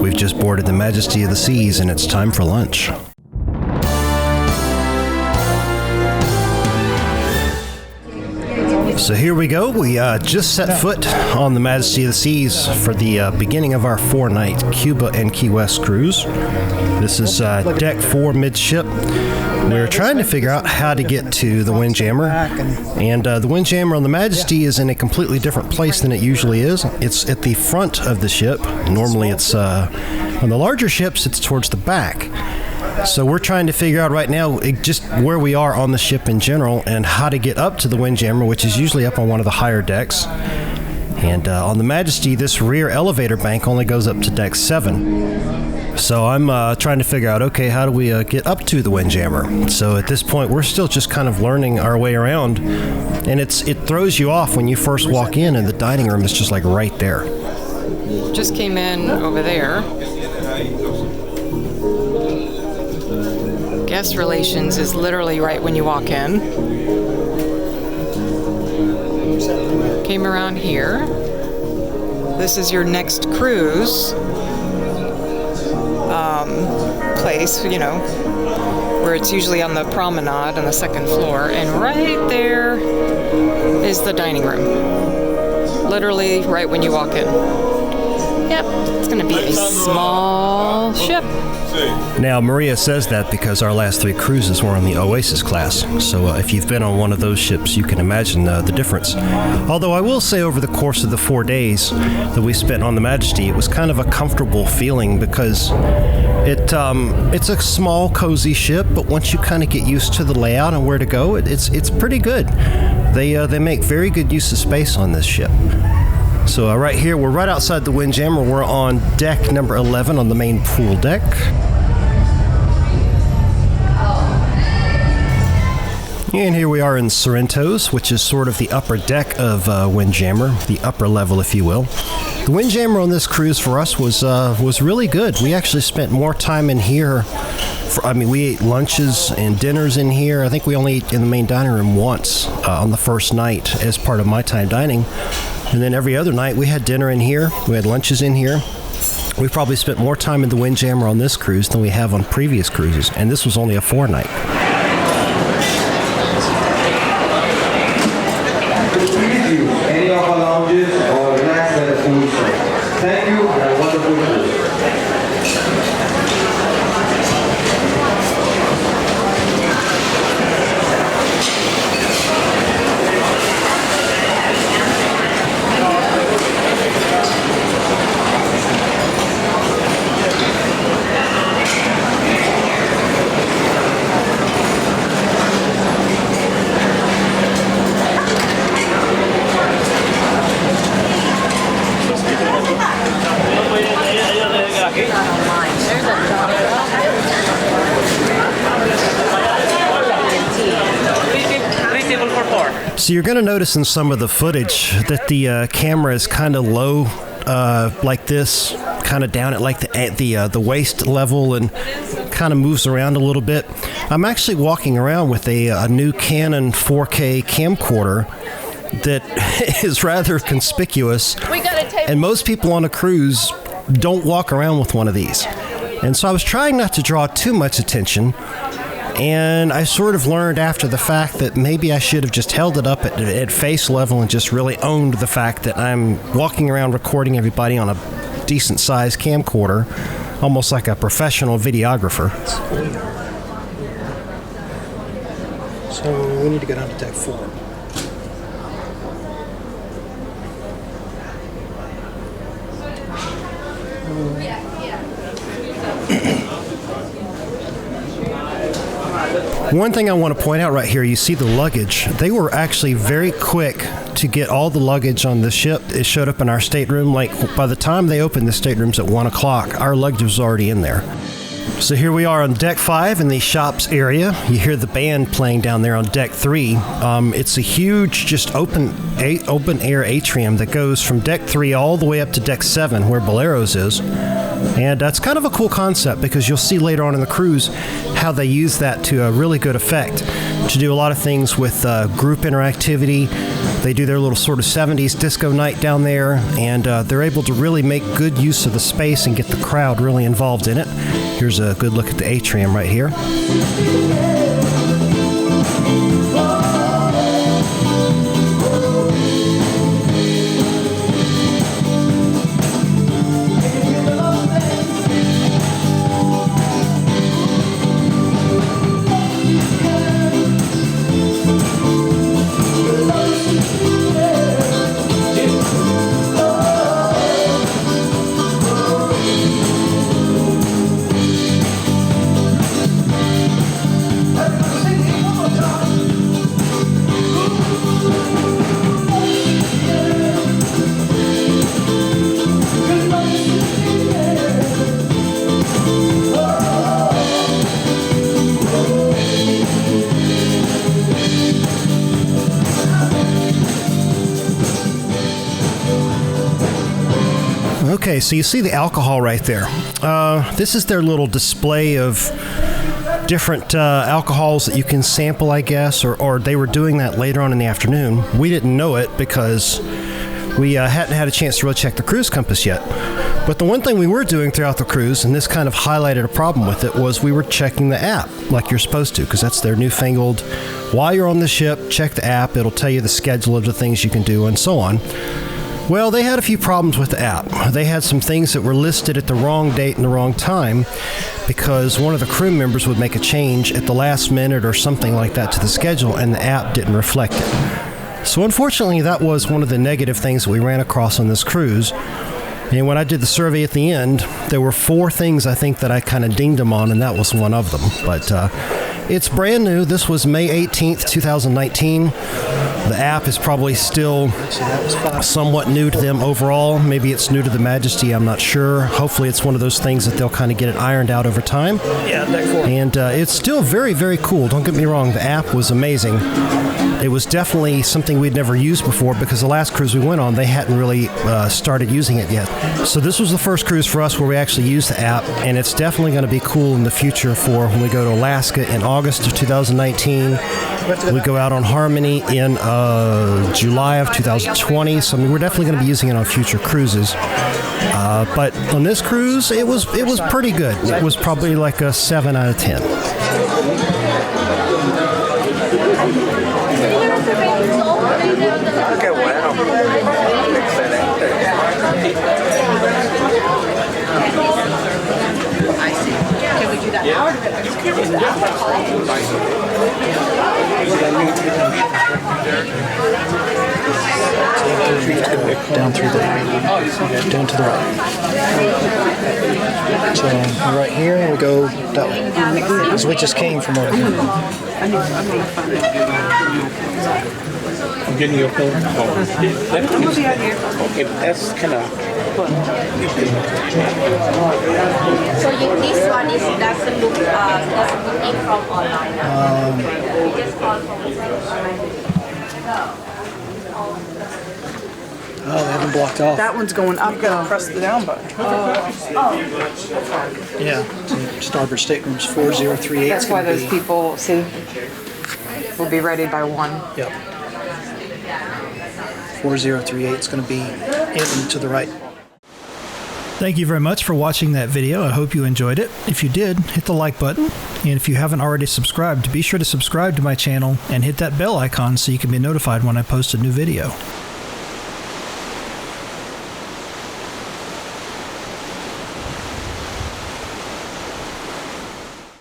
We've just boarded the Majesty of the Seas, and it's time for lunch. So here we go. We just set foot on the Majesty of the Seas for the beginning of our 4-night Cuba and Key West cruise. This is deck 4 midship. We're trying to figure out how to get to the Windjammer. And the Windjammer on the Majesty is in a completely different place than it usually is. It's at the front of the ship. Normally it's on the larger ships, it's towards the back. So we're trying to figure out right now just where we are on the ship in general and how to get up to the Windjammer, which is usually up on one of the higher decks. And on the Majesty, this rear elevator bank only goes up to deck 7. So I'm trying to figure out, okay, how do we get up to the Windjammer? So at this point, we're still just kind of learning our way around. And it throws you off when you first walk in, and the dining room is just like right there. Just came in over there. Guest relations is literally right when you walk in. Came around here. This is your next cruise place, you know, where it's usually on the promenade on the second floor. And right there is the dining room. Literally right when you walk in. Yep, it's going to be a small ship. Now, Maria says that because our last 3 cruises were on the Oasis class. So if you've been on one of those ships, you can imagine the difference. Although I will say over the course of the 4 days that we spent on the Majesty, it was kind of a comfortable feeling because it's a small, cozy ship, but once you kind of get used to the layout and where to go, it's pretty good. They make very good use of space on this ship. So right here, we're right outside the Windjammer. We're on deck number 11 on the main pool deck. And here we are in Sorrento's, which is sort of the upper deck of Windjammer, the upper level, if you will. The Windjammer on this cruise for us was really good. We actually spent more time in here. We ate lunches and dinners in here. I think we only ate in the main dining room once on the first night as part of my time dining. And then every other night we had dinner in here. We had lunches in here. We probably spent more time in the Windjammer on this cruise than we have on previous cruises. And this was only a 4-night. Any of our lounges or relax at the pool. Thank you and a wonderful cruise. So you're going to notice in some of the footage that the camera is kind of low, like this, kind of down at like the waist level, and kind of moves around a little bit. I'm actually walking around with a new Canon 4K camcorder that is rather conspicuous, and most people on a cruise don't walk around with one of these. And so I was trying not to draw too much attention. And I sort of learned after the fact that maybe I should have just held it up at face level and just really owned the fact that I'm walking around recording everybody on a decent-sized camcorder, almost like a professional videographer. So we need to go down to deck 4. One thing I want to point out right here, you see the luggage. They were actually very quick to get all the luggage on the ship. It showed up in our stateroom. Like, by the time they opened the staterooms at 1 o'clock, our luggage was already in there. So here we are on deck 5 in the shops area. You hear the band playing down there on deck 3. It's a huge, just open air atrium that goes from deck 3 all the way up to deck 7, where Bolero's is. And that's kind of a cool concept because you'll see later on in the cruise how they use that to a really good effect to do a lot of things with group interactivity, They do their little sort of 70s disco night down there, and they're able to really make good use of the space and get the crowd really involved in it. Here's a good look at the atrium right here. Okay, so you see the alcohol right there. This is their little display of different alcohols that you can sample, I guess, or they were doing that later on in the afternoon. We didn't know it because we hadn't had a chance to really check the cruise compass yet. But the one thing we were doing throughout the cruise, and this kind of highlighted a problem with it, was we were checking the app like you're supposed to, because that's their newfangled, while you're on the ship, check the app, it'll tell you the schedule of the things you can do and so on. Well, they had a few problems with the app. They had some things that were listed at the wrong date and the wrong time because one of the crew members would make a change at the last minute or something like that to the schedule, and the app didn't reflect it. So unfortunately, that was one of the negative things that we ran across on this cruise. And when I did the survey at the end, there were 4 things I think that I kind of dinged them on, and that was one of them. But it's brand new. This was May 18th, 2019. The app is probably still somewhat new to them overall. Maybe it's new to the Majesty, I'm not sure. Hopefully it's one of those things that they'll kind of get it ironed out over time. Yeah, and it's still very, very cool. Don't get me wrong, the app was amazing. It was definitely something we'd never used before because the last cruise we went on, they hadn't really started using it yet. So this was the first cruise for us where we actually used the app, and it's definitely going to be cool in the future for when we go to Alaska in August of 2019. We go out on Harmony in July of 2020, so I mean, we're definitely going to be using it on future cruises. But on this cruise, it was pretty good. It was probably like a 7 out of 10. Down through there, down to the right. So we're right here, and we go that way. Because we just came from over here. I'm getting your phone. Okay, that's kind of. So this one is doesn't look in from online. We just call from Oh, they haven't blocked off. That one's going up. You gotta press the down button. Yeah, so starboard staterooms 4038. That's why those people, see, will be ready by 1. Yep. 4038 is going to be in to the right. Thank you very much for watching that video. I hope you enjoyed it. If you did, hit the like button. And if you haven't already subscribed, be sure to subscribe to my channel and hit that bell icon so you can be notified when I post a new video.